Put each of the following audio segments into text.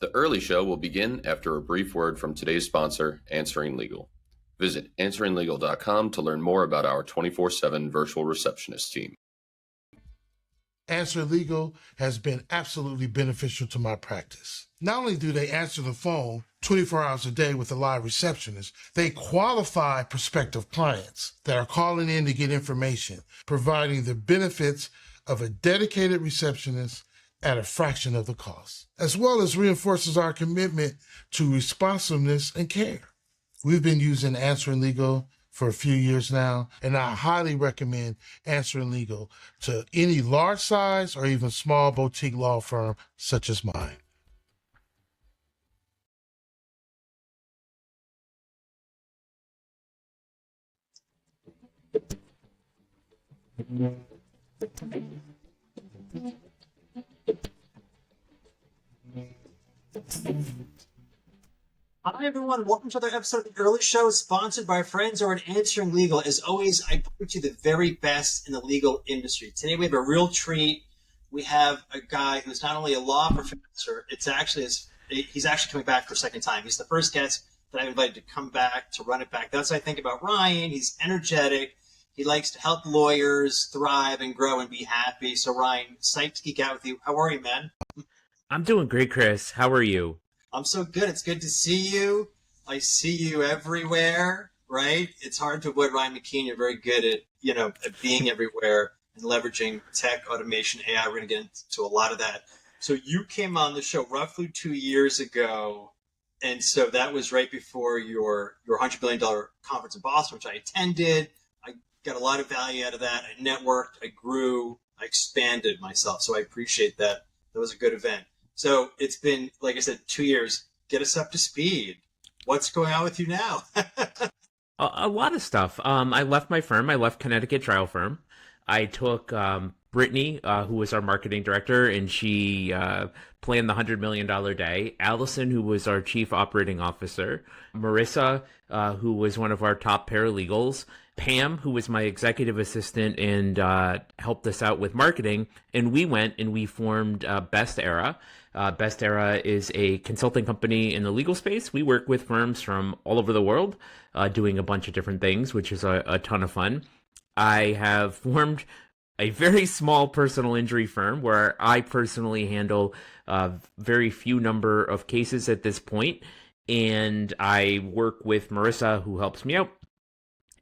The Earley Show will begin after a brief word from today's sponsor, Answering Legal. Visit answeringlegal.com to learn more about our 24/7 virtual receptionist team. Answer Legal has been absolutely beneficial to my practice. Not only do they answer the phone 24 hours a day with a live receptionist, they qualify prospective clients that are calling in to get information, providing the benefits of a dedicated receptionist at a fraction of the cost, as well as reinforces our commitment to responsiveness and care. We've been using Answering Legal for a few years now, and I highly recommend Answering Legal to any large size or even small boutique law firm such as mine. Hi, everyone. Welcome to another episode of the Earley Show, sponsored by our friends over at Answering Legal. As always, I bring to you the very best in the legal industry. Today, we have a real treat. We have a guy who's not only a law professor, he's actually coming back for a second time. He's the first guest that I've invited to come back, to run it back. That's what I think about Ryan. He's energetic. He likes to help lawyers thrive and grow and be happy. So, Ryan, psyched to geek out with you. How are you, man? I'm doing great, Chris. How are you? I'm so good. It's good to see you. I see you everywhere, right? It's hard to avoid Ryan McKeen. You're very good at, at being everywhere and leveraging tech, automation, AI. We're going to get into a lot of that. So you came on the show roughly 2 years ago. And so that was right before your $100 billion conference in Boston, which I attended. I got a lot of value out of that. I networked, I grew, I expanded myself. So I appreciate that. That was a good event. So it's been, like I said, 2 years. Get us up to speed. What's going on with you now? A lot of stuff. I left my firm. I left Connecticut Trial Firm. I took Brittany, who was our marketing director, and she planned the $100 million day. Allison, who was our chief operating officer. Marissa, who was one of our top paralegals. Pam, who was my executive assistant and helped us out with marketing. And we went and we formed Best Era. Best Era is a consulting company in the legal space. We work with firms from all over the world, doing a bunch of different things, which is a ton of fun. I have formed a very small personal injury firm where I personally handle a very few number of cases at this point. And I work with Marissa, who helps me out.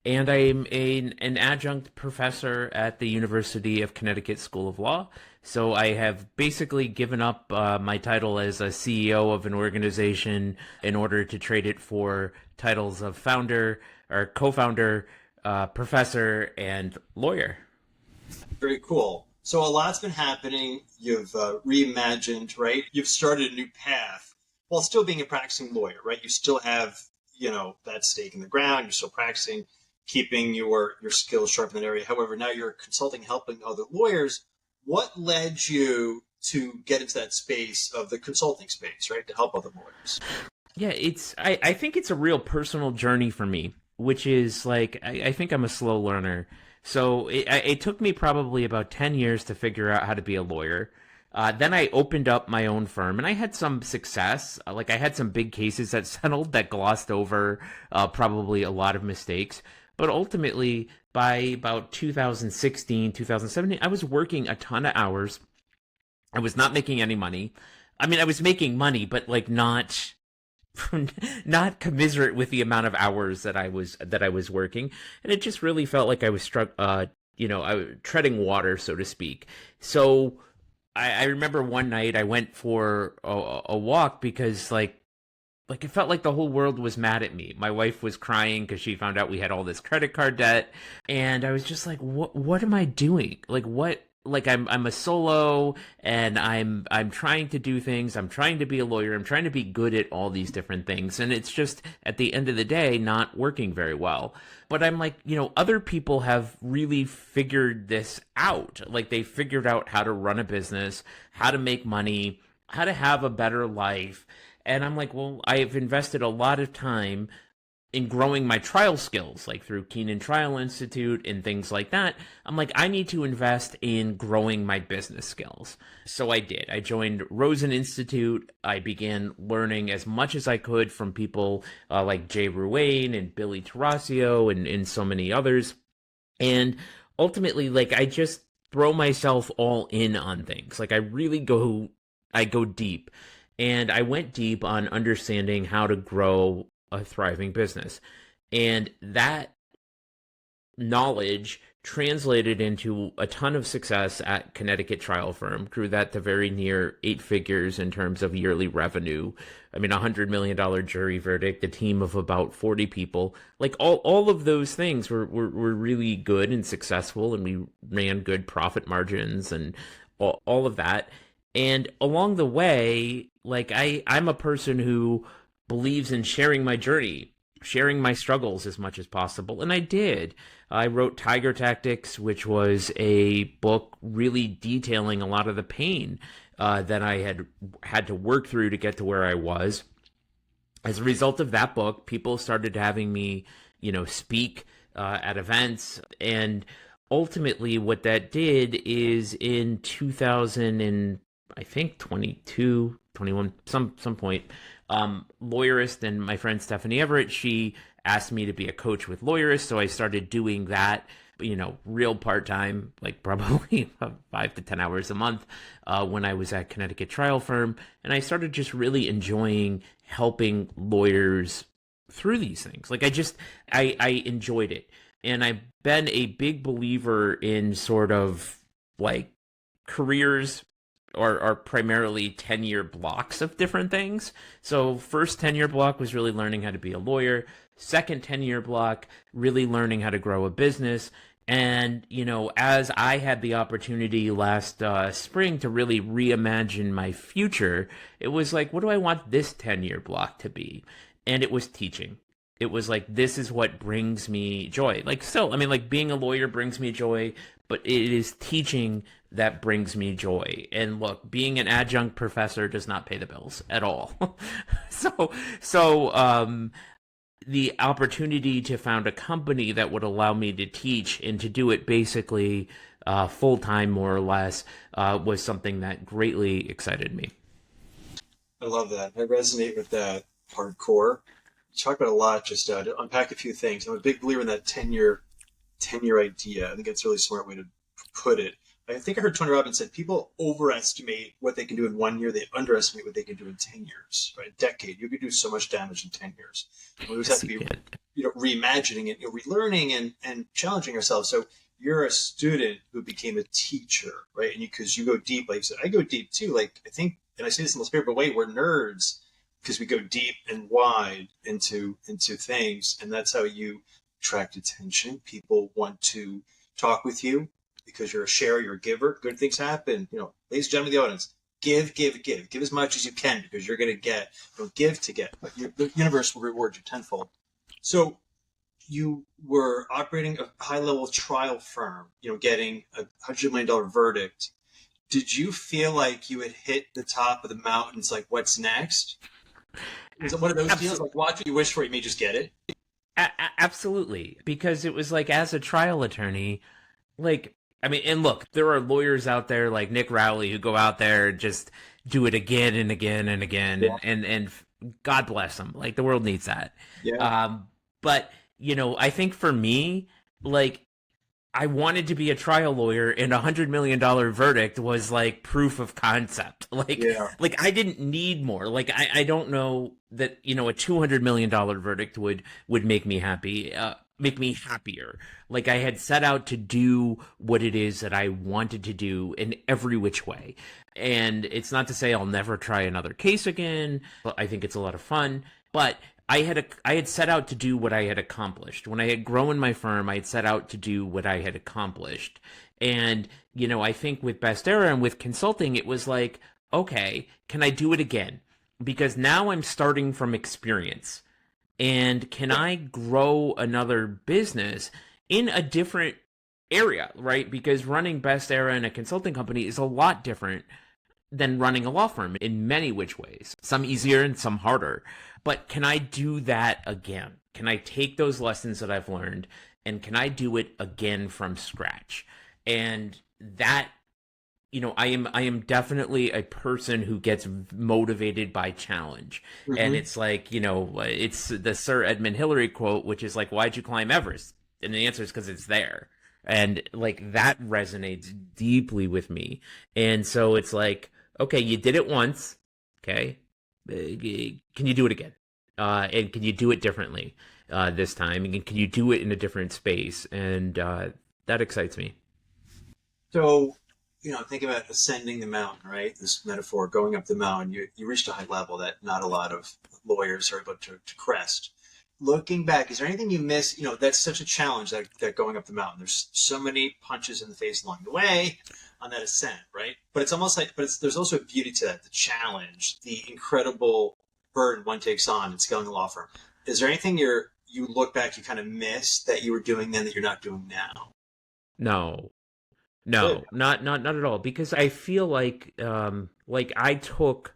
And I'm an adjunct professor at the University of Connecticut School of Law. So I have basically given up my title as a CEO of an organization in order to trade it for titles of founder or co-founder, professor, and lawyer. Very cool. So a lot's been happening. You've reimagined, right? You've started a new path while still being a practicing lawyer, right? You still have, that stake in the ground. You're still practicing, keeping your skills sharp in that area. However, now you're consulting, helping other lawyers. What led you to get into that space of the consulting space, right? To help other lawyers? Yeah, I think it's a real personal journey for me, which is like, I think I'm a slow learner. So it took me probably about 10 years to figure out how to be a lawyer. Then I opened up my own firm and I had some success. Like I had some big cases that settled that glossed over probably a lot of mistakes. But ultimately, by about 2016, 2017, I was working a ton of hours. I was not making any money. I mean, I was making money, but like not commiserate with the amount of hours that I was working. And it just really felt like I was treading water, so to speak. So I remember one night I went for a walk because like it felt like the whole world was mad at me. My wife was crying because she found out we had all this credit card debt. And I was just like, what am I doing? I'm a solo and I'm trying to do things. I'm trying to be a lawyer. I'm trying to be good at all these different things. And it's just at the end of the day, not working very well. But I'm like, other people have really figured this out. Like they figured out how to run a business, how to make money, how to have a better life. And I'm like, well, I've invested a lot of time in growing my trial skills, like through Keenan Trial Institute and things like that, I'm like, I need to invest in growing my business skills. So I did. I joined Rosen Institute. I began learning as much as I could from people like Jay Ruane and Billy Tarasio and so many others. And ultimately, like, I just throw myself all in on things. Like, I go deep. And I went deep on understanding how to grow a thriving business. And that knowledge translated into a ton of success at Connecticut Trial Firm, grew that to very near 8 figures in terms of yearly revenue. I mean, $100 million jury verdict, a team of about 40 people. Like all of those things were really good and successful, and we ran good profit margins and all of that. And along the way, like I'm a person who believes in sharing my journey, sharing my struggles as much as possible. And I did. I wrote Tiger Tactics, which was a book really detailing a lot of the pain that I had to work through to get to where I was. As a result of that book, people started having me, speak at events. And ultimately what that did is in 2000 and I think 22, 21, some point, Lawyerist and my friend Stephanie Everett, she asked me to be a coach with Lawyerist. So I started doing that, real part-time, like probably 5 to 10 hours a month when I was at Connecticut Trial Firm. And I started just really enjoying helping lawyers through these things. Like I enjoyed it. And I've been a big believer in sort of like careers are primarily 10-year blocks of different things. So first 10-year block was really learning how to be a lawyer. Second 10-year block, really learning how to grow a business. And, as I had the opportunity last spring to really reimagine my future, it was like, what do I want this 10-year block to be? And it was teaching. It was like, this is what brings me joy. Like, still, I mean, like being a lawyer brings me joy, but it is teaching that brings me joy. And look, being an adjunct professor does not pay the bills at all. So the opportunity to found a company that would allow me to teach and to do it basically full-time, more or less, was something that greatly excited me. I love that. I resonate with that hardcore. You talk about a lot, just to unpack a few things. I'm a big believer in that 10-year idea. I think that's a really smart way to put it. I think I heard Tony Robbins said people overestimate what they can do in 1 year. They underestimate what they can do in 10 years, right? A decade. You could do so much damage in 10 years. We always have to be, reimagining it, relearning and challenging ourselves. So you're a student who became a teacher, right? And because you go deep, like you said, I go deep too. Like I think, and I say this in the spirit of a way, we're nerds because we go deep and wide into things. And that's how you attract attention. People want to talk with you because you're a sharer, you're a giver. Good things happen. Ladies and gentlemen of the audience, give. Give as much as you can because you're going to get. Don't give to get, but the universe will reward you tenfold. So you were operating a high-level trial firm, getting a $100 million verdict. Did you feel like you had hit the top of the mountain? It's like, what's next? Is it one of those deals like watch what you wish for, you may just get it? Absolutely. Because it was like, as a trial attorney, like, I mean, and look, there are lawyers out there like Nick Rowley who go out there and just do it again and again and again. Yeah. And God bless them. Like, the world needs that. Yeah. But, I think for me, like, I wanted to be a trial lawyer, and $100 million verdict was like proof of concept. Like, like I didn't need more. Like, I don't know that, a $200 million verdict would make me happy. Make me happier. Like, I had set out to do what it is that I wanted to do in every which way. And it's not to say I'll never try another case again. I think it's a lot of fun, but I had set out to do what I had accomplished. When I had grown my firm, I had set out to do what I had accomplished. And, I think with Best Era and with consulting, it was like, okay, can I do it again? Because now I'm starting from experience. And can I grow another business in a different area, right? Because running Best Era in a consulting company is a lot different than running a law firm in many which ways. Some easier and some harder. But can I do that again? can I take those lessons that I've learned and can I do it again from scratch? And that, I am definitely a person who gets motivated by challenge. And it's like, it's the Sir Edmund Hillary quote, which is like, why'd you climb Everest? And the answer is because it's there. And like that resonates deeply with me. And so it's like, okay, you did it once. Okay. Can you do it again? And can you do it differently this time? And can you do it in a different space? And that excites me. So, think about ascending the mountain, right? This metaphor, going up the mountain, you reached a high level that not a lot of lawyers are able to crest. Looking back, is there anything you miss? That's such a challenge, that going up the mountain. There's so many punches in the face along the way on that ascent, right? But it's almost like, there's also a beauty to that, the challenge, the incredible burden one takes on in scaling a law firm. Is there anything you look back, you kind of miss that you were doing then that you're not doing now? No, not at all. Because I feel like I took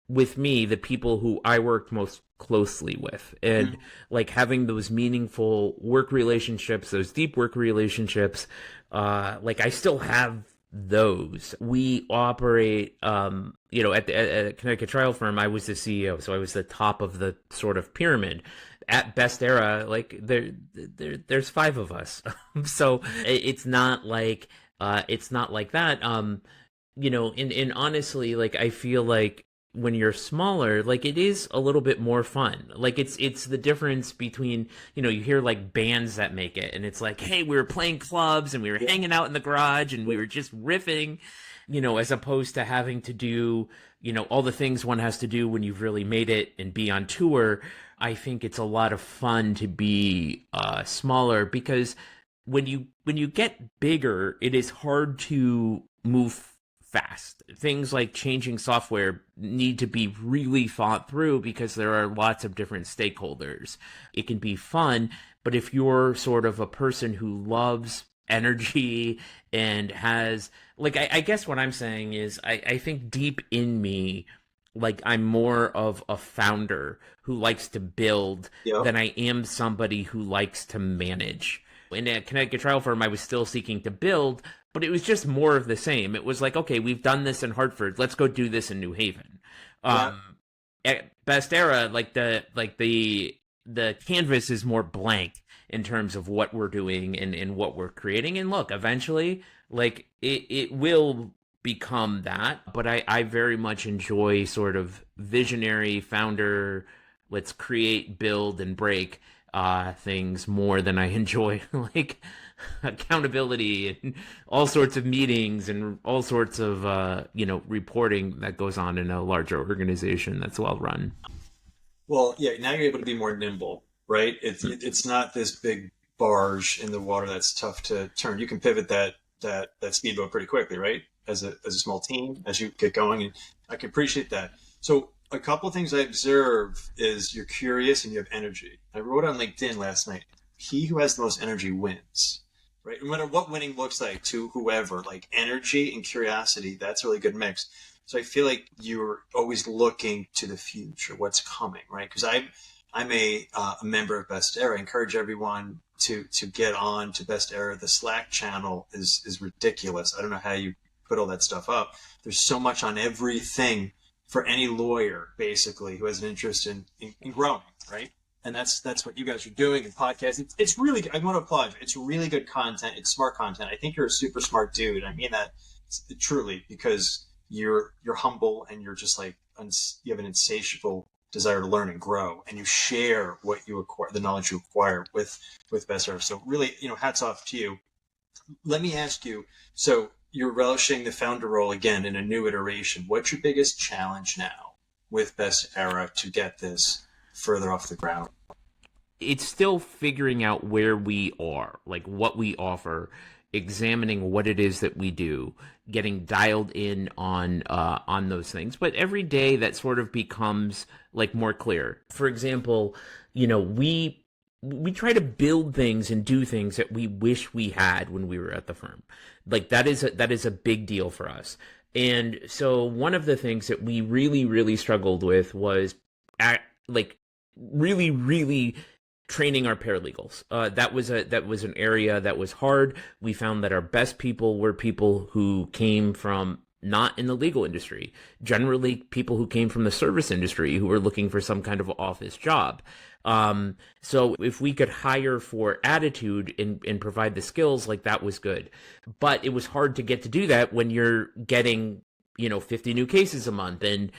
with me the people who I worked most closely with, and like having those meaningful work relationships, those deep work relationships, like I still have those. We operate, at the Connecticut trial firm, I was the CEO, so I was the top of the sort of pyramid. At Best Era, like there's 5 of us, so it's not like that. And honestly, like I feel like when you're smaller, like it is a little bit more fun. Like it's the difference between, you hear like bands that make it and it's like, hey, we were playing clubs and we were hanging out in the garage and we were just riffing, as opposed to having to do, all the things one has to do when you've really made it and be on tour. I think it's a lot of fun to be smaller, because when you get bigger, it is hard to move fast. Things like changing software need to be really thought through because there are lots of different stakeholders. It can be fun, but if you're sort of a person who loves energy and has, like, I guess what I'm saying is I think deep in me, like I'm more of a founder who likes to build than I am somebody who likes to manage. In a Connecticut trial firm, I was still seeking to build, but it was just more of the same. It was like, okay, we've done this in Hartford. Let's go do this in New Haven. At Best Era, the canvas is more blank in terms of what we're doing and what we're creating. And look, eventually, like it will become that. But I very much enjoy sort of visionary founder, let's create, build, and break things more than I enjoy like accountability and all sorts of meetings and all sorts of reporting that goes on in a larger organization that's well run. Well, yeah, now you're able to be more nimble, right? It's not this big barge in the water that's tough to turn. You can pivot that speedboat pretty quickly, right? As a small team, as you get going, and I can appreciate that. So a couple of things I observe is you're curious and you have energy. I wrote on LinkedIn last night, he who has the most energy wins, right? No matter what winning looks like to whoever, like energy and curiosity, that's a really good mix. So I feel like you're always looking to the future, what's coming, right? Because I'm a member of Best Era. I encourage everyone to get on to Best Era. The Slack channel is ridiculous. I don't know how you put all that stuff up. There's so much on everything for any lawyer, basically, who has an interest in growing, right? And that's what you guys are doing in podcasts. It's really good. I want to applaud you. It's really good content. It's smart content. I think you're a super smart dude. I mean that truly, because you're humble and you're just like, you have an insatiable desire to learn and grow, and you share what you acquire, the knowledge you acquire with Best Era. So really, hats off to you. Let me ask you, so you're relishing the founder role again in a new iteration. What's your biggest challenge now with Best Era to get this further off the ground? It's still figuring out where we are, like what we offer, examining what it is that we do, getting dialed in on those things. But every day that sort of becomes like more clear. For example, we try to build things and do things that we wish we had when we were at the firm. Like that is a big deal for us. And so one of the things that we really, really struggled with was really, really training our paralegals. That was an area that was hard. We found that our best people were people who came from not in the legal industry, generally people who came from the service industry who were looking for some kind of office job. So if we could hire for attitude and provide the skills, like that was good. But it was hard to get to do that when you're getting 50 new cases a month and,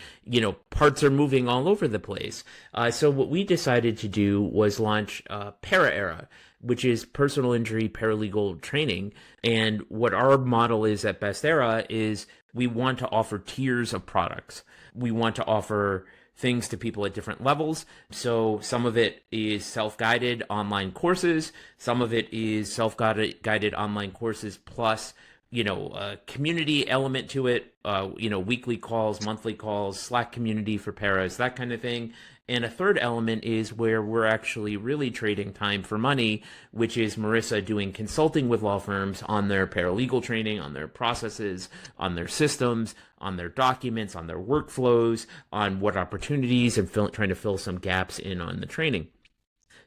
parts are moving all over the place. So what we decided to do was launch Para-Era, which is personal injury paralegal training. And what our model is at Best Era is we want to offer tiers of products. We want to offer things to people at different levels. So some of it is self-guided online courses. Some of it is self-guided online courses plus a community element to it, weekly calls, monthly calls, Slack community for paras, that kind of thing. And a third element is where we're actually really trading time for money, which is Marissa doing consulting with law firms on their paralegal training, on their processes, on their systems, on their documents, on their workflows, on what opportunities, and trying to fill some gaps in on the training.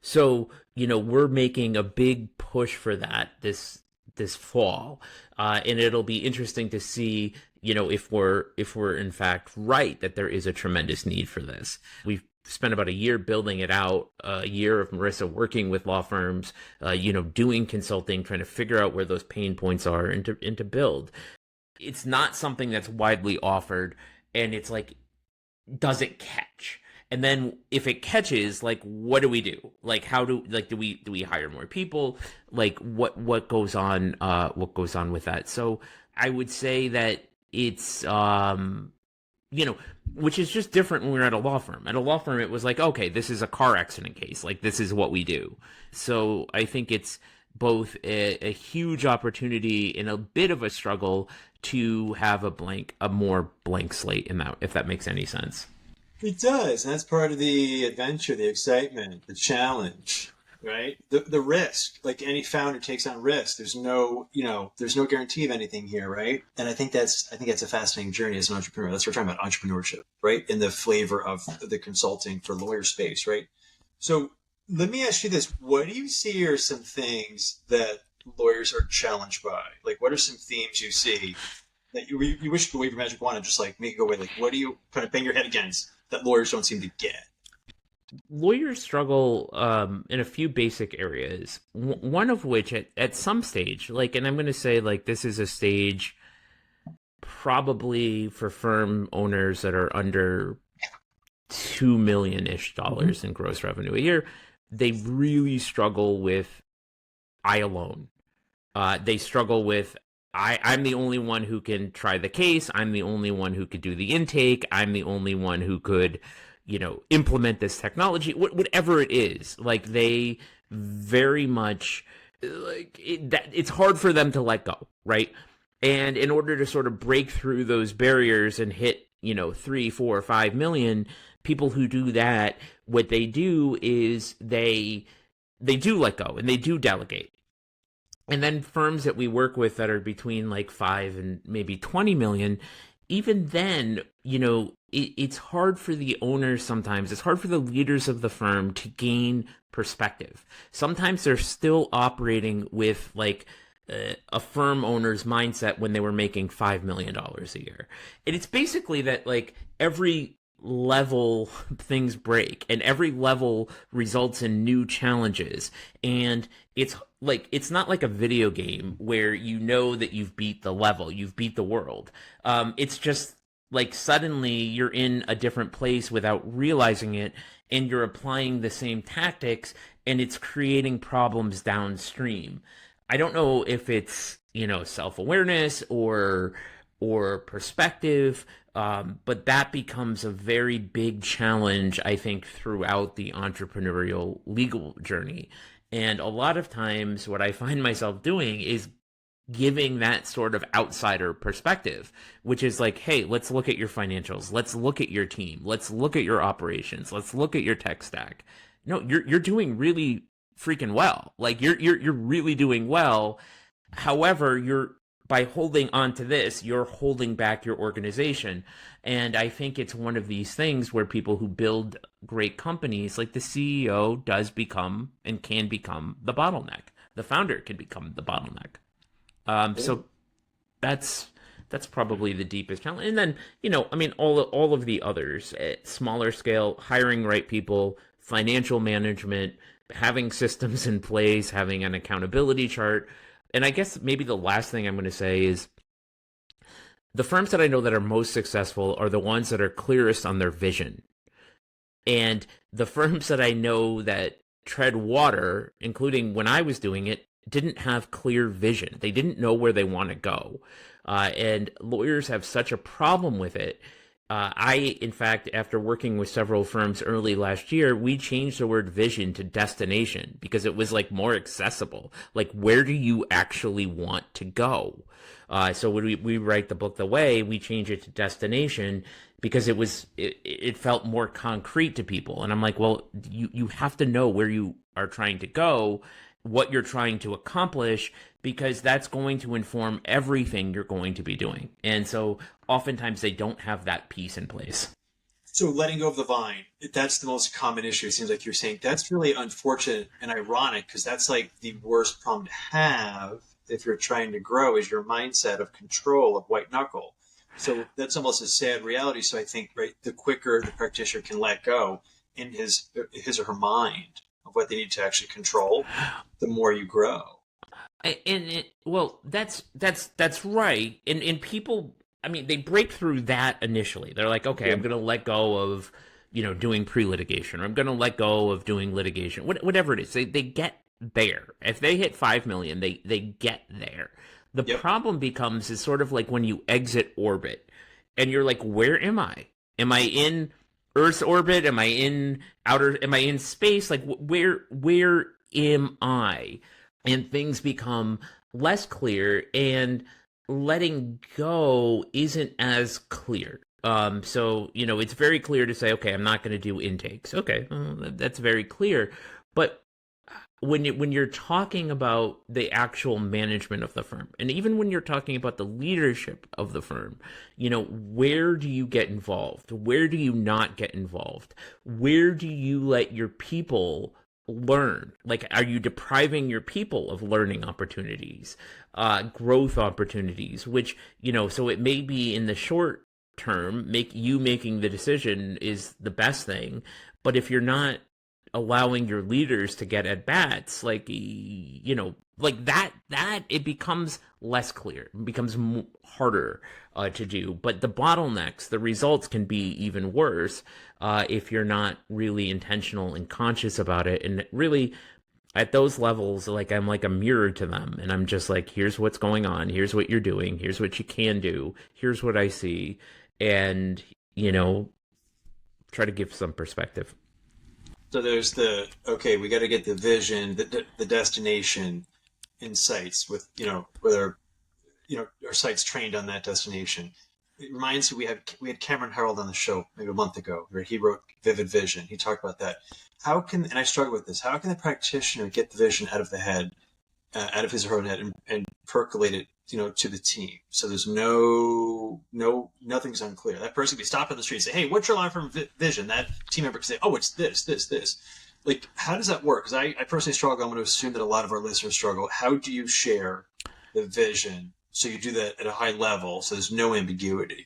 So, we're making a big push for that this fall, and it'll be interesting to see, if we're in fact right that there is a tremendous need for this. We've spent about a year building it out, a year of Marissa working with law firms, doing consulting, trying to figure out where those pain points are and to build. It's not something that's widely offered, and it's like, does it catch? And then if it catches, like, what do we do? Like, do we hire more people? Like, what goes on with that? So I would say that it's, which is just different when we're at a law firm. At a law firm, it was like, okay, this is a car accident case. Like, this is what we do. So I think it's both a huge opportunity and a bit of a struggle to have a more blank slate in that, if that makes any sense. It does. And that's part of the adventure, the excitement, the challenge, right? The risk, like any founder takes on risk. There's no guarantee of anything here, right? And I think that's a fascinating journey as an entrepreneur. That's what we're talking about, entrepreneurship, right? In the flavor of the consulting for lawyer space, right? So let me ask you this. What do you see are some things that lawyers are challenged by? Like, what are some themes you see that you wish you could wave your magic wand and just like make it go away? Like, what do you kind of bang your head against that lawyers don't seem to get? Lawyers struggle in a few basic areas, one of which at some stage, like, and I'm going to say, like, this is a stage probably for firm owners that are under $2 million-ish in gross revenue a year. They really struggle with I alone. They struggle with I'm the only one who can try the case. I'm the only one who could do the intake. I'm the only one who could, implement this technology, whatever it is. Like, they very much, it's hard for them to let go, right? And in order to sort of break through those barriers and hit, 3, 4, 5 million, people who do that, what they do is they do let go and they do delegate. And then firms that we work with that are between like 5 and maybe 20 million, even then, it's hard for the owners sometimes. It's hard for the leaders of the firm to gain perspective. Sometimes they're still operating with like a firm owner's mindset when they were making $5 million a year. And it's basically that, like, every level things break and every level results in new challenges, and it's not like a video game where that you've beat the level, you've beat the world. It's just like suddenly you're in a different place without realizing it, and you're applying the same tactics, and it's creating problems downstream. I don't know if it's self-awareness or perspective, but that becomes a very big challenge, I think, throughout the entrepreneurial legal journey. And a lot of times what I find myself doing is giving that sort of outsider perspective, which is like, hey, let's look at your financials. Let's look at your team. Let's look at your operations. Let's look at your tech stack. No, you're doing really freaking well. Like, you're really doing well. However, by holding on to this, you're holding back your organization. And I think it's one of these things where people who build great companies, like the CEO does become and can become the bottleneck. The founder can become the bottleneck. So that's probably the deepest challenge. And then, I mean, all of the others, smaller scale, hiring right people, financial management, having systems in place, having an accountability chart. And I guess maybe the last thing I'm going to say is the firms that I know that are most successful are the ones that are clearest on their vision. And the firms that I know that tread water, including when I was doing it, didn't have clear vision. They didn't know where they want to go. And lawyers have such a problem with it. In fact, after working with several firms early last year, we changed the word vision to destination because it was like more accessible. Like, where do you actually want to go? So when we write the book The Way, we change it to destination because it felt more concrete to people. And I'm like, well, you have to know where you are trying to go, what you're trying to accomplish, because that's going to inform everything you're going to be doing. And so oftentimes they don't have that piece in place. So letting go of the vine, that's the most common issue. It seems like you're saying that's really unfortunate and ironic because that's like the worst problem to have if you're trying to grow is your mindset of control of white knuckle. So that's almost a sad reality. So I think, right, the quicker the practitioner can let go in his or her mind of what they need to actually control, the more you grow. Well, that's right. And people, I mean, they break through that initially. They're like, okay, I'm going to let go of, doing pre-litigation, or I'm going to let go of doing litigation, whatever it is. They get there. If they hit 5 million, they get there. The problem becomes is sort of like when you exit orbit and you're like, where am I? Am I in Earth's orbit? Am I in space? Like, where am I? And things become less clear, and letting go isn't as clear. So, it's very clear to say, okay, I'm not going to do intakes. Okay, that's very clear. But when you're talking about the actual management of the firm, and even when you're talking about the leadership of the firm, where do you get involved? Where do you not get involved? Where do you let your people learn? Like, are you depriving your people of learning opportunities, growth opportunities, which, so it may be in the short term, making the decision is the best thing. But if you're not allowing your leaders to get at bats, like that it becomes less clear. It becomes harder to do. But the bottlenecks, the results can be even worse if you're not really intentional and conscious about it. And really, at those levels, like, I'm like a mirror to them, and I'm just like, here's what's going on, here's what you're doing, here's what you can do, here's what I see, and try to give some perspective. So there's we got to get the vision, the destination in sights with, whether, our sites trained on that destination. It reminds me, we had Cameron Harold on the show maybe a month ago where he wrote Vivid Vision. He talked about that. And I struggle with this, how can the practitioner get the vision out of the head, out of his or her own head and percolate it, to the team? So there's nothing's unclear. That person can be stopped on the street and say, hey, what's your long-term vision? That team member can say, oh, it's this. Like, how does that work? Because I personally struggle. I'm going to assume that a lot of our listeners struggle. How do you share the vision so you do that at a high level so there's no ambiguity?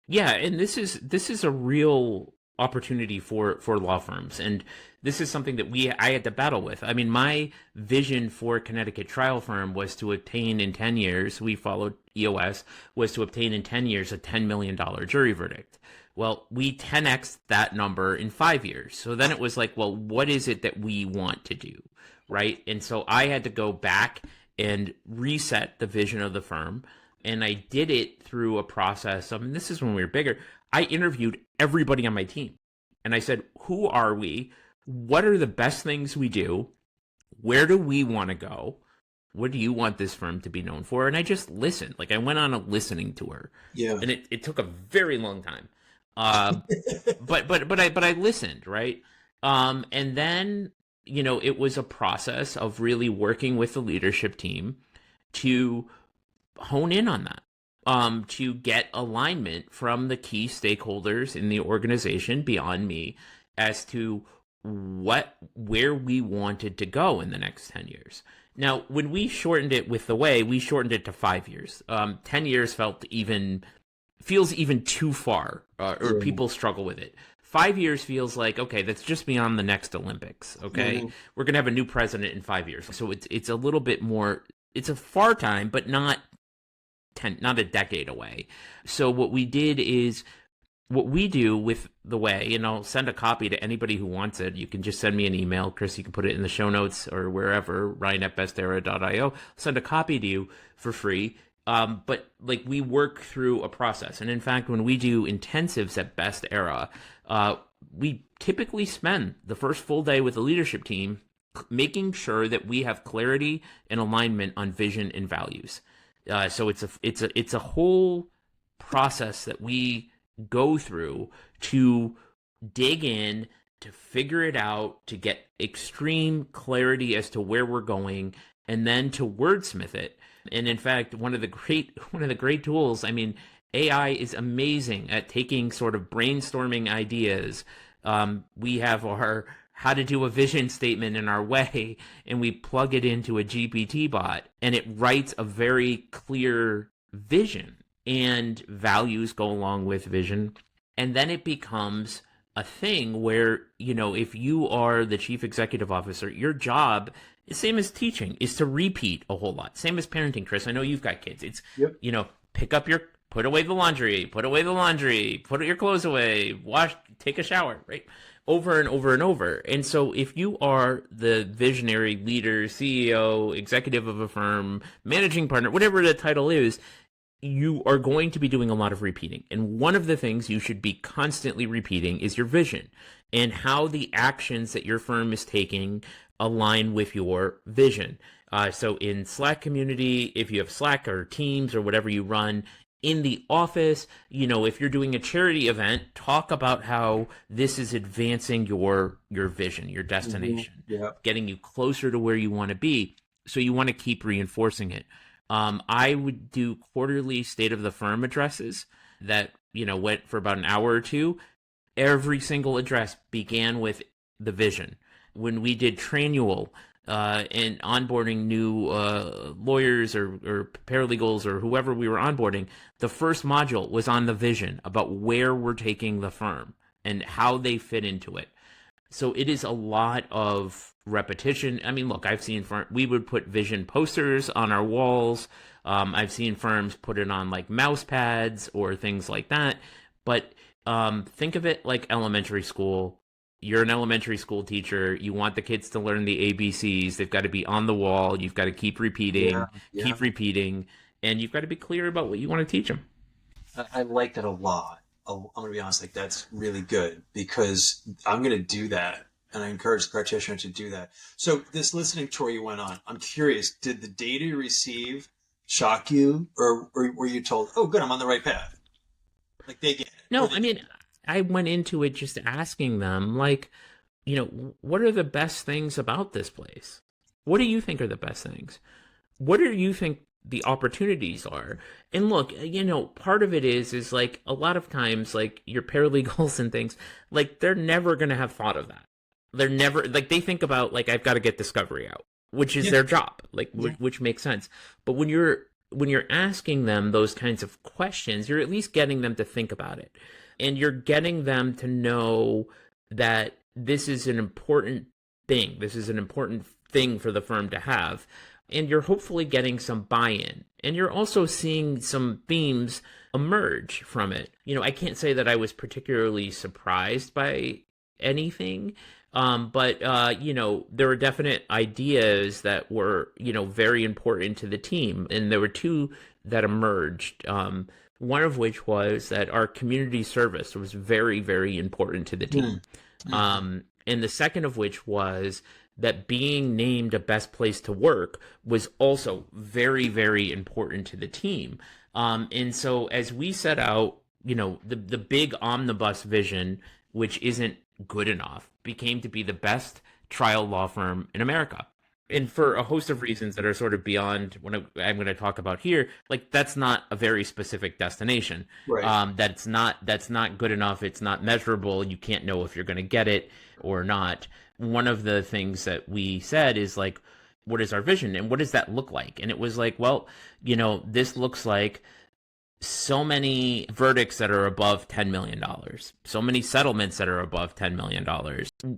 Yeah, and this is a real opportunity for law firms, and this is something that I had to battle with. I mean, my vision for Connecticut Trial Firm was to obtain in 10 years, we followed EOS, was to obtain in 10 years a $10 million jury verdict. Well, we 10x'd that number in 5 years. So then it was like, well, what is it that we want to do, right? And so I had to go back and reset the vision of the firm, and I did it through a process of, and this is when we were bigger, I interviewed everybody on my team. And I said, who are we? What are the best things we do? Where do we want to go? What do you want this firm to be known for? And I just listened. Like, I went on a listening tour. Yeah. And it took a very long time. But I listened, right? And then, it was a process of really working with the leadership team to hone in on that, to get alignment from the key stakeholders in the organization beyond me as to where we wanted to go in the next 10 years. Now, when we shortened it with the way, we shortened it to 5 years. 10 years feels even too far, or people struggle with it. 5 years feels like, okay, that's just beyond the next Olympics. Okay, we're gonna have a new president in 5 years, so it's a little bit more. It's a far time, but not a decade away. So what we did is, what we do with the way, and I'll send a copy to anybody who wants it. You can just send me an email. Chris, you can put it in the show notes or wherever, ryan@bestera.io. Send a copy to you for free. But like, we work through a process. And in fact, when we do intensives at Best Era, we typically spend the first full day with the leadership team making sure that we have clarity and alignment on vision and values. So it's a whole process that we go through to dig in, to figure it out, to get extreme clarity as to where we're going, and then to wordsmith it. And in fact, one of the great tools, I mean, AI is amazing at taking sort of brainstorming ideas. We have our how to do a vision statement in our way, and we plug it into a GPT bot, and it writes a very clear vision, and values go along with vision. And then it becomes a thing where, if you are the chief executive officer, your job, same as teaching, is to repeat a whole lot. Same as parenting, Chris. I know you've got kids. It's, put away the laundry, put your clothes away, wash, take a shower, right? Over and over and over. And so if you are the visionary leader, CEO, executive of a firm, managing partner, whatever the title is, you are going to be doing a lot of repeating. And one of the things you should be constantly repeating is your vision and how the actions that your firm is taking align with your vision. So in Slack community, if you have Slack or Teams or whatever you run, in the office, if you're doing a charity event, talk about how this is advancing your vision, your destination, getting you closer to where you want to be. So you want to keep reinforcing it. I would do quarterly state of the firm addresses that, went for about an hour or two. Every single address began with the vision. When we did Tranual, and onboarding new lawyers or paralegals or whoever we were onboarding, the first module was on the vision, about where we're taking the firm and how they fit into it. So it is a lot of repetition. I mean, look, I've seen we would put vision posters on our walls. I've seen firms put it on like mouse pads or things like that. But think of it like elementary school. You're an elementary school teacher. You want the kids to learn the ABCs. They've got to be on the wall. You've got to keep repeating, and you've got to be clear about what you want to teach them. I like that a lot. I'm going to be honest, like, that's really good, because I'm going to do that, and I encourage the practitioner to do that. So this listening tour you went on, I'm curious, did the data you received shock you, or were you told, oh, good, I'm on the right path? Like, they get it. No, I mean, I went into it just asking them, like, what are the best things about this place? What do you think are the best things? What do you think the opportunities are? And look, part of it is like, a lot of times, like, your paralegals and things, like, they're never going to have thought of that. They're never, like, they think about, like, I've got to get discovery out, which is their job, like, which makes sense. But when you're asking them those kinds of questions, you're at least getting them to think about it. And you're getting them to know that this is an important thing. This is an important thing for the firm to have. And you're hopefully getting some buy-in. And you're also seeing some themes emerge from it. I can't say that I was particularly surprised by anything. But there were definite ideas that were, very important to the team. And there were two that emerged. One of which was that our community service was very, very important to the team. And the second of which was that being named a best place to work was also very, very important to the team. And so as we set out, the big omnibus vision, which isn't good enough, became to be the best trial law firm in America. And for a host of reasons that are sort of beyond what I'm going to talk about here, like that's not a very specific destination. Right. That's not good enough. It's not measurable. You can't know if you're going to get it or not. One of the things that we said is like, what is our vision and what does that look like? And it was like, well, this looks like so many verdicts that are above $10 million, so many settlements that are above $10 million.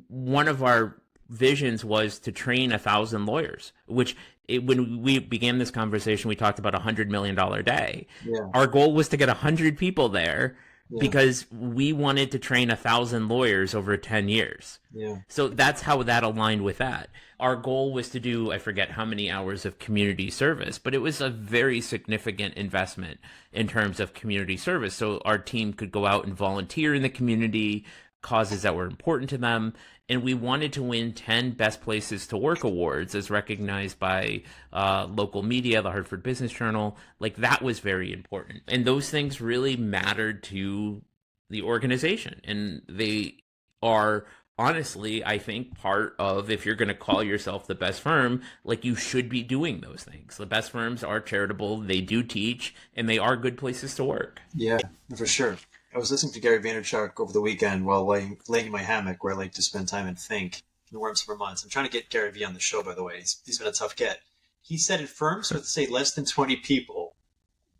One of our visions was to train 1,000 lawyers, which when we began this conversation, we talked about $100 million day. Yeah. Our goal was to get 100 people there Yeah. because we wanted to train 1,000 lawyers over 10 years. Yeah. So that's how that aligned with that. Our goal was to do, I forget how many hours of community service, but it was a very significant investment in terms of community service. So our team could go out and volunteer in the community, causes that were important to them. And we wanted to win 10 Best Places to Work awards as recognized by local media, the Hartford Business Journal. Like that was very important. And those things really mattered to the organization. And they are honestly, I think, part of, if you're going to call yourself the best firm, like you should be doing those things. The best firms are charitable, they do teach, and they are good places to work. Yeah, for sure. I was listening to Gary Vaynerchuk over the weekend while laying in my hammock, where I like to spend time and think in the Worms for months. I'm trying to get Gary V on the show, by the way. He's been a tough get. He said in firms with, say, less than 20 people,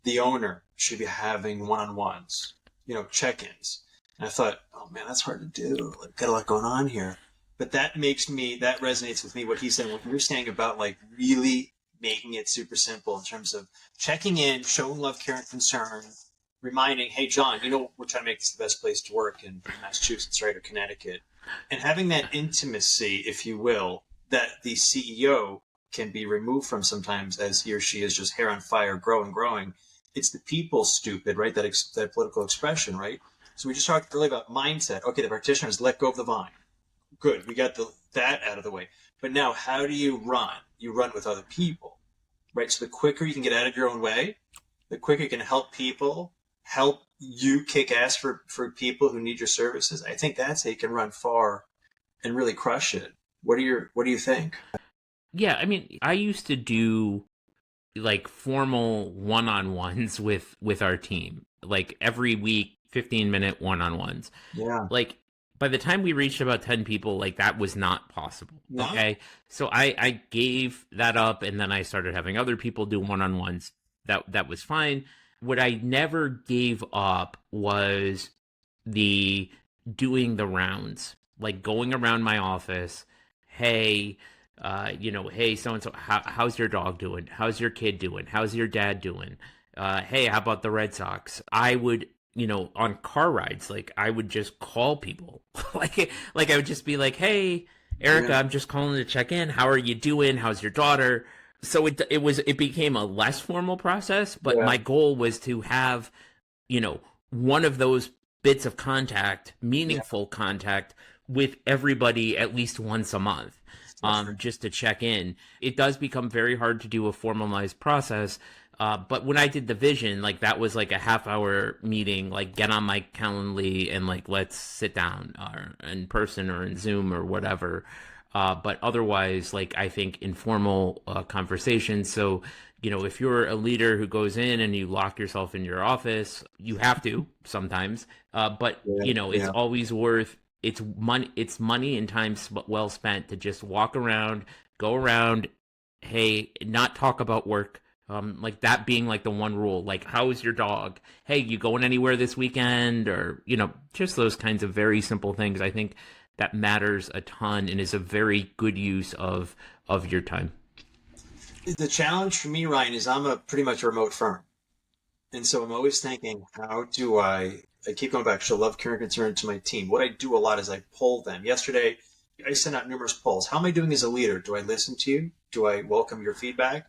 the owner should be having one-on-ones, check-ins. And I thought, oh man, that's hard to do. Like, got a lot going on here. But that resonates with me, what he said, what you're saying about like really making it super simple in terms of checking in, showing love, care, and concern, reminding, hey, John, we're trying to make this the best place to work in Massachusetts, right, or Connecticut. And having that intimacy, if you will, that the CEO can be removed from sometimes as he or she is just hair on fire, growing. It's the people stupid, right, that political expression, right? So we just talked earlier about mindset. Okay, the practitioners let go of the vine. Good, we got that out of the way. But now how do you run? You run with other people, right? So the quicker you can get out of your own way, the quicker you can help people, help you kick ass for people who need your services. I think that's how you can run far and really crush it. What do you think? Yeah, I mean, I used to do like formal one-on-ones with our team, like every week, 15-minute one-on-ones. Yeah. Like by the time we reached about 10 people, like that was not possible. No? Okay. So I gave that up, and then I started having other people do one-on-ones. That was fine. What I never gave up was the doing the rounds, like going around my office. Hey, hey, so-and-so, how's your dog doing? How's your kid doing? How's your dad doing? Hey, how about the Red Sox? I would, on car rides, like I would just call people. like I would just be like, hey, Erica, I'm just calling to check in. How are you doing? How's your daughter? So it became a less formal process, but my goal was to have, one of those bits of contact, meaningful contact with everybody at least once a month, just to check in. It does become very hard to do a formalized process. But when I did the vision, like that was like a half-hour meeting, like get on my Calendly and like, let's sit down or in person or in Zoom or whatever. But otherwise, like I think informal conversations. So, if you're a leader who goes in and you lock yourself in your office, you have to sometimes. But it's always worth it's money and time well spent to just walk around, go around. Hey, not talk about work. Like that being like the one rule. Like, how's your dog? Hey, you going anywhere this weekend? Or just those kinds of very simple things. I think that matters a ton and is a very good use of your time. The challenge for me, Ryan, is I'm a pretty much a remote firm. And so I'm always thinking, how do I keep going back to show love, care, and concern to my team. What I do a lot is I poll them. Yesterday, I sent out numerous polls. How am I doing as a leader? Do I listen to you? Do I welcome your feedback?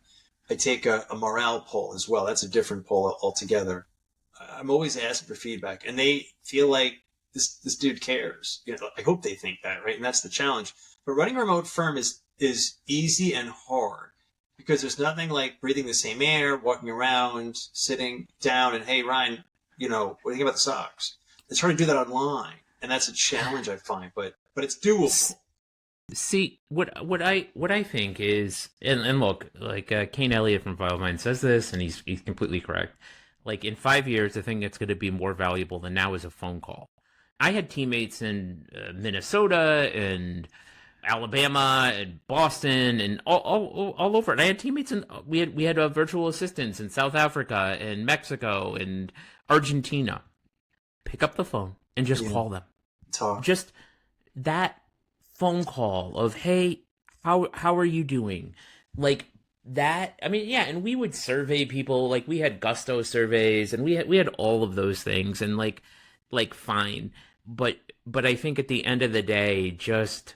I take a morale poll as well. That's a different poll altogether. I'm always asking for feedback, and they feel like this dude cares. I hope they think that, right? And that's the challenge. But running a remote firm is easy and hard because there's nothing like breathing the same air, walking around, sitting down, and hey, Ryan, what do you think about the Sox? It's hard to do that online, and that's a challenge I find, but it's doable. See, what I think is, and look, like Kane Elliott from Filevine says this, and he's completely correct. Like in 5 years, the thing that's going to be more valuable than now is a phone call. I had teammates in Minnesota and Alabama and Boston and all over. And I had teammates in we had virtual assistants in South Africa and Mexico and Argentina. Pick up the phone and just call them. Talk. Just that phone call of, hey, how are you doing? Like that. I mean, yeah, and we would survey people. Like we had Gusto surveys, and we had all of those things, and like fine. But I think at the end of the day, just,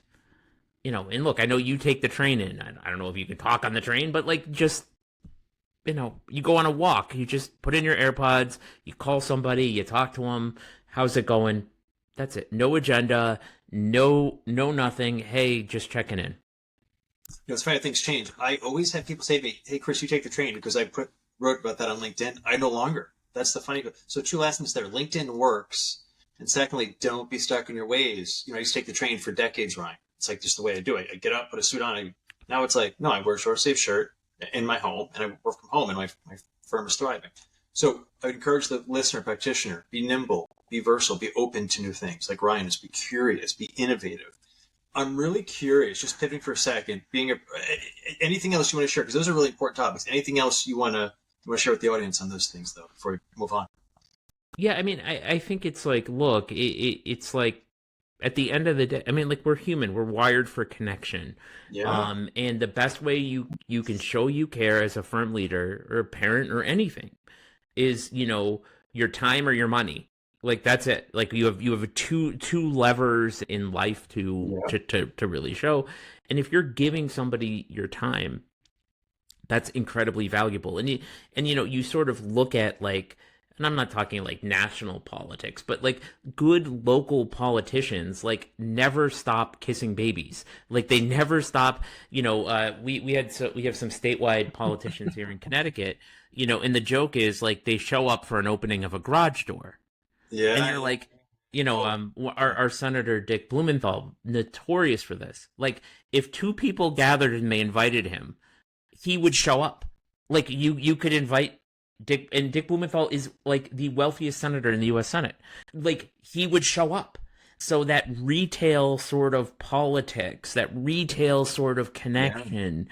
and look, I know you take the train in. I don't know if you can talk on the train, but like just, you go on a walk, you just put in your AirPods, you call somebody, you talk to them. How's it going? That's it. No agenda, no nothing. Hey, just checking in. It's funny, things change. I always have people say to me, hey, Chris, you take the train, because I wrote about that on LinkedIn. I no longer. That's the funny. So two lessons there. LinkedIn works. And secondly, don't be stuck in your ways. I used to take the train for decades, Ryan. It's like just the way I do it. I get up, put a suit on. Now it's like, no, I wear a short sleeve shirt in my home, and I work from home, and my firm is thriving. So I encourage the listener, practitioner, be nimble, be versatile, be open to new things. Like Ryan is, be curious, be innovative. I'm really curious, just pivoting for a second, anything else you want to share? Because those are really important topics. Anything else you want to share with the audience on those things, though, before we move on? Yeah, I mean, I think it's like, look, it's like at the end of the day, I mean, like we're human, we're wired for connection. Yeah. And the best way you can show you care as a firm leader or a parent or anything is, your time or your money. Like that's it. Like you have two levers in life to really show. And if you're giving somebody your time, that's incredibly valuable. And you sort of look at like, and I'm not talking like national politics, but like good local politicians, like never stop kissing babies. Like they never stop, we have some statewide politicians here in Connecticut, and the joke is like they show up for an opening of a garage door. Yeah. And you're like, our Senator Dick Blumenthal, notorious for this. Like if two people gathered and they invited him, he would show up. Like you could invite Dick, and Dick Blumenthal is like the wealthiest senator in the U.S. Senate. Like he would show up. So that retail sort of politics, that retail sort of connection,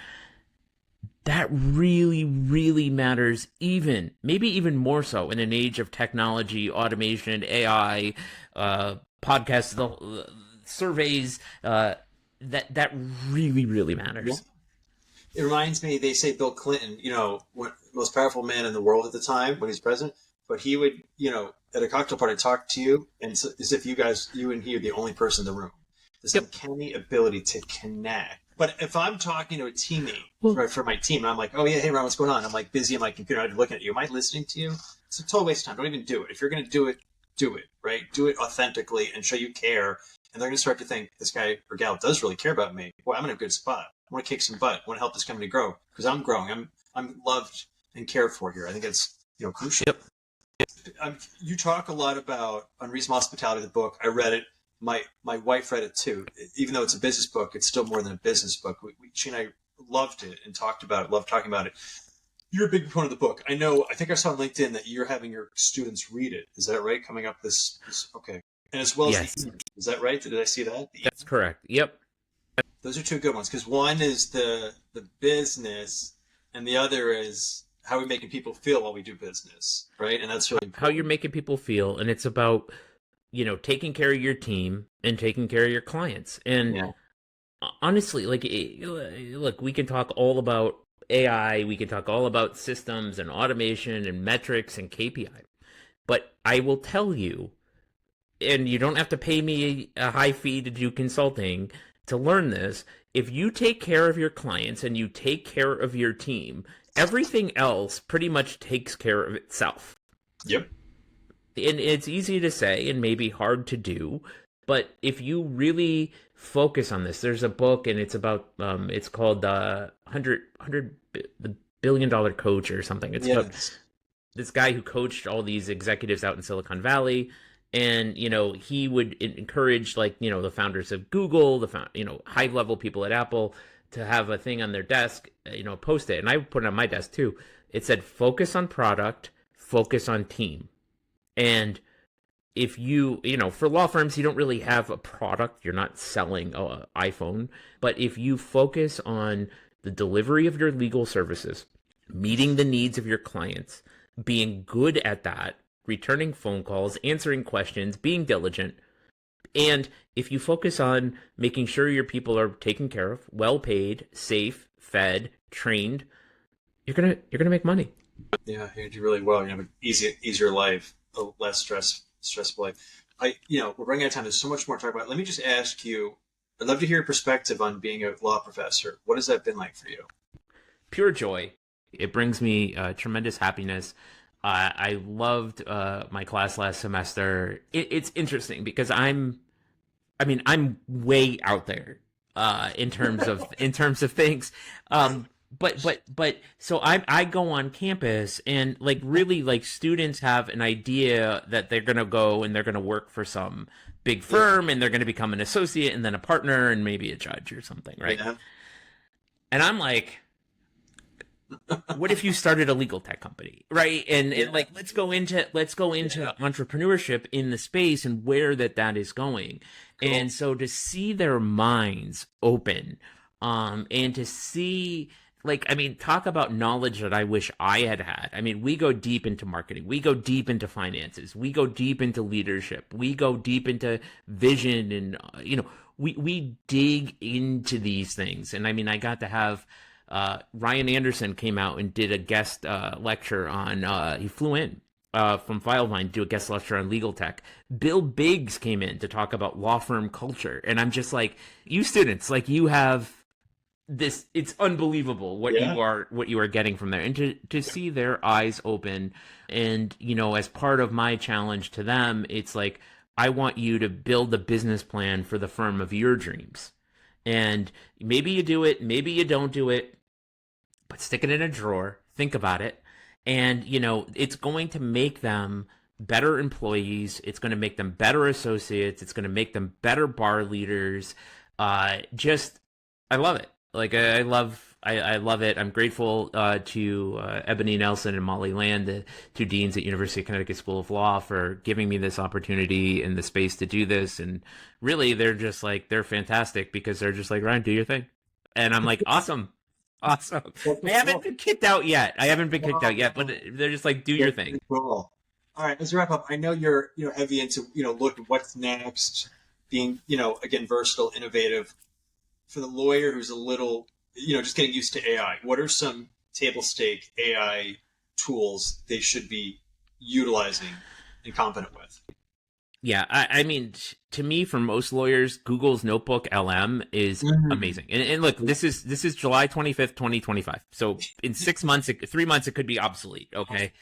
that really, really matters. Maybe even more so in an age of technology, automation, AI, podcasts, surveys. That really, really matters. Yeah. It reminds me, they say Bill Clinton, most powerful man in the world at the time when he was president, but he would, at a cocktail party talk to you, and it's as if you and he are the only person in the room. This uncanny ability to connect. But if I'm talking to a teammate for my team, and I'm like, oh yeah, hey Ron, what's going on? I'm like busy on my computer, I'm looking at you. Am I listening to you? It's a total waste of time. Don't even do it. If you're going to do it, right? Do it authentically and show you care. And they're going to start to think, this guy or gal does really care about me. Boy, I'm in a good spot. I want to kick some butt. I want to help this company grow because I'm growing. I'm loved and cared for here. I think that's crucial. Yep. You talk a lot about Unreasonable Hospitality, the book. I read it. My wife read it too. Even though it's a business book, it's still more than a business book. She and I loved it and talked about it. Loved talking about it. You're a big proponent of the book. I think I saw on LinkedIn that you're having your students read it. Is that right? Coming up this okay. And as well as the is that right? Did I see that? That's correct. Yep. Those are two good ones because one is the business and the other is how we're making people feel while we do business, right? And that's really important. How you're making people feel, and it's about taking care of your team and taking care of your clients. And honestly, like, look, we can talk all about AI, we can talk all about systems and automation and metrics and KPI, but I will tell you, and you don't have to pay me a high fee to do consulting to learn this. If you take care of your clients and you take care of your team, everything else pretty much takes care of itself. Yep. And it's easy to say and maybe hard to do, but if you really focus on this, there's a book and it's about, it's called the $100 Billion Coach or something. It's about this guy who coached all these executives out in Silicon Valley. And, he would encourage, like, the founders of Google, high level people at Apple to have a thing on their desk, post it. And I put it on my desk too. It said, focus on product, focus on team. And if for law firms, you don't really have a product. You're not selling an iPhone. But if you focus on the delivery of your legal services, meeting the needs of your clients, being good at that, returning phone calls, answering questions, being diligent, and if you focus on making sure your people are taken care of, well paid, safe, fed, trained, you're gonna make money. Yeah, you do really well. You have an easier life, a less stressful life. We're running out of time. There's so much more to talk about. Let me just ask you, I'd love to hear your perspective on being a law professor. What has that been like for you? Pure joy. It brings me tremendous happiness. I loved my class last semester. It's interesting because I'm way out there in terms of things. But so I go on campus and like really like students have an idea that they're going to go and they're going to work for some big firm and they're going to become an associate and then a partner and maybe a judge or something. Right. Yeah. And I'm like, what if you started a legal tech company? Right. And like, let's go into entrepreneurship in the space and where that is going. Cool. And so to see their minds open, and to see, talk about knowledge that I wish I had had. I mean, we go deep into marketing. We go deep into finances. We go deep into leadership. We go deep into vision. And, we dig into these things. And I got to have Ryan Anderson came out and did a guest lecture on, he flew in from Filevine to do a guest lecture on legal tech. Bill Biggs came in to talk about law firm culture. And I'm just like, you students, like you have this, it's unbelievable what you are getting from there, and to see their eyes open. And as part of my challenge to them, it's like, I want you to build a business plan for the firm of your dreams, and maybe you do it, maybe you don't do it, but stick it in a drawer, think about it, and it's going to make them better employees, it's going to make them better associates, it's going to make them better bar leaders. I love it. I love it. I'm grateful to Ebony Nelson and Molly Land, the two deans at University of Connecticut School of Law, for giving me this opportunity and the space to do this. And really, they're fantastic because they're just like, Ryan, do your thing. And I'm like, awesome. I haven't been kicked out yet. But they're just like, do your thing. Cool. All right, let's wrap up. I know you're heavy into look at what's next, being again versatile, innovative. For the lawyer who's a little, just getting used to AI, what are some table stake AI tools they should be utilizing and confident with? Yeah, I mean, to me, for most lawyers, Google's Notebook LM is amazing. And look, this is July 25th, 2025. So in 3 months, it could be obsolete. Okay.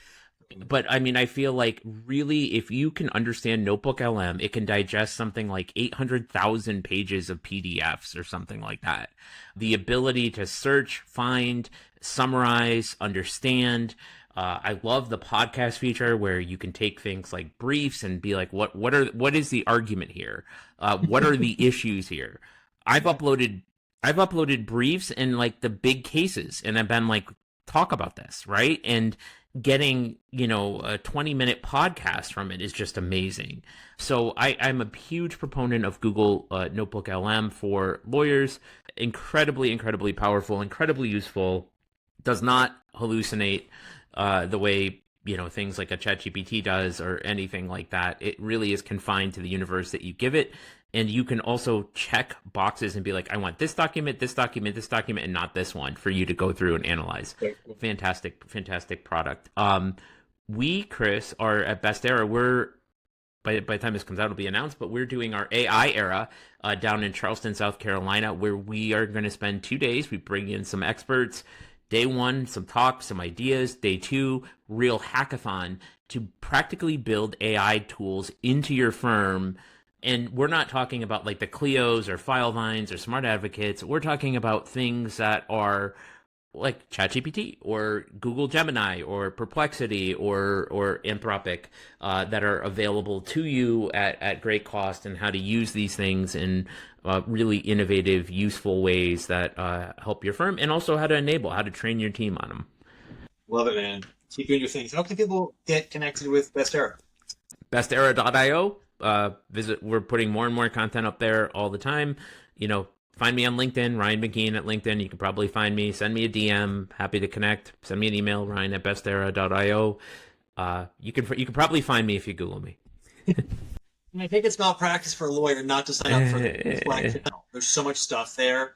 But I feel like really, if you can understand Notebook LM, it can digest something like 800,000 pages of PDFs or something like that. The ability to search, find, summarize, understand. I love the podcast feature where you can take things like briefs and be like, what is the argument here? What are the issues here? I've uploaded briefs and like the big cases, and I've been like, talk about this, right? And getting, a 20-minute podcast from it is just amazing. So I'm a huge proponent of Google Notebook LM for lawyers. Incredibly, incredibly powerful, incredibly useful. Does not hallucinate the way, things like a ChatGPT does or anything like that. It really is confined to the universe that you give it. And you can also check boxes and be like, I want this document, and not this one, for you to go through and analyze. Fantastic, fantastic product. We, Chris, are at Best Era. We're, by the time this comes out, it'll be announced, but we're doing our AI era down in Charleston, South Carolina, where we are going to spend 2 days. We bring in some experts. Day 1, some talks, some ideas. Day 2, real hackathon to practically build AI tools into your firm. And we're not talking about like the Clios or Filevines or Smart Advocates. We're talking about things that are like ChatGPT or Google Gemini or Perplexity or Anthropic that are available to you at great cost, and how to use these things in really innovative, useful ways that help your firm, and also how to train your team on them. Love it, man. Keep doing your things. How can people get connected with Best Era? Bestera.io. We're putting more and more content up there all the time. Find me on LinkedIn, Ryan McKeen at LinkedIn. You can probably find me. Send me a DM. Happy to connect. Send me an email, ryan@bestera.io. You can probably find me if you Google me. I think it's malpractice for a lawyer not to sign up for the Slack channel. There's so much stuff there.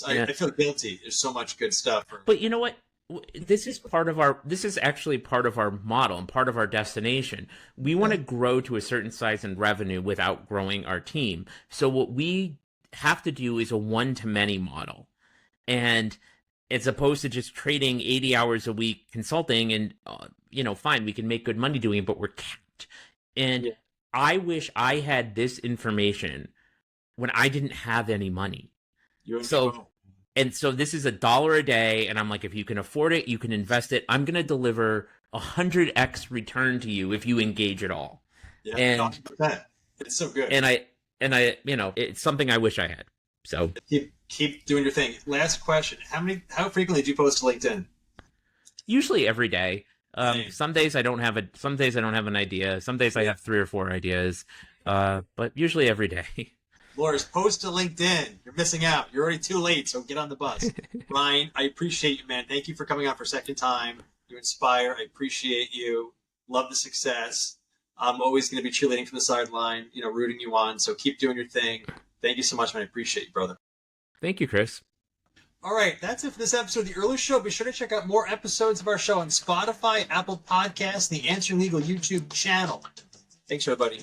I feel guilty. There's so much good stuff. But you know what? This is actually part of our model and part of our destination. We want to grow to a certain size in revenue without growing our team. So what we have to do is a one-to-many model. And as opposed to just trading 80 hours a week consulting and, fine, we can make good money doing it, but we're capped. And I wish I had this information when I didn't have any money. So this is $1 a day. And I'm like, if you can afford it, you can invest it. I'm going to deliver 100x return to you if you engage at all. Yeah, and it's so good. And I, it's something I wish I had. So keep doing your thing. Last question: how frequently do you post to LinkedIn? Usually every day. Some days I don't have an idea. Some days I have 3 or 4 ideas. But usually every day. Lawyers, post to LinkedIn. You're missing out. You're already too late, so get on the bus. Ryan, I appreciate you, man. Thank you for coming on for a second time. You inspire. I appreciate you. Love the success. I'm always going to be cheerleading from the sideline, rooting you on. So keep doing your thing. Thank you so much, man. I appreciate you, brother. Thank you, Chris. All right. That's it for this episode of The Earley Show. Be sure to check out more episodes of our show on Spotify, Apple Podcasts, the Answering Legal YouTube channel. Thanks, everybody.